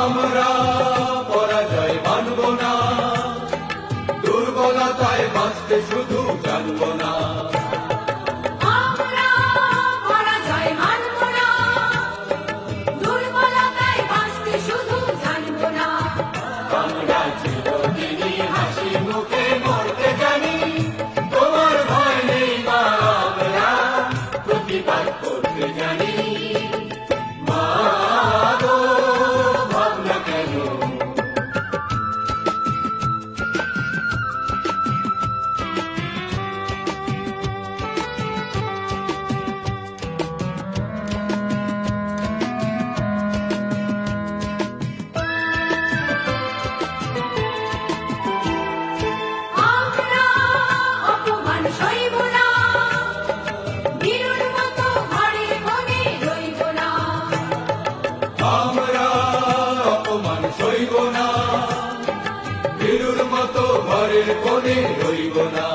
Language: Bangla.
আমরা পরাজয় মানব না, দুর্বলতায় বাঁচতে শুধু জানব না। আমরা পরাজয় মানব না, দুর্বলতায় বাঁচতে শুধু জানব না। আমরা চিরদিনই হাসি মুখে মরতে জানি, তোমার ভয় নেই মা, আমরা প্রতিবাদ করতে জানি। মা গো, ভাবনা কেন? আমরা অপমান সইব না, বীরুর মতো ঘরের কোণে রইব না। আমরা অপমান সইব না, বীরুর মতো ঘরের কোণে রইব না।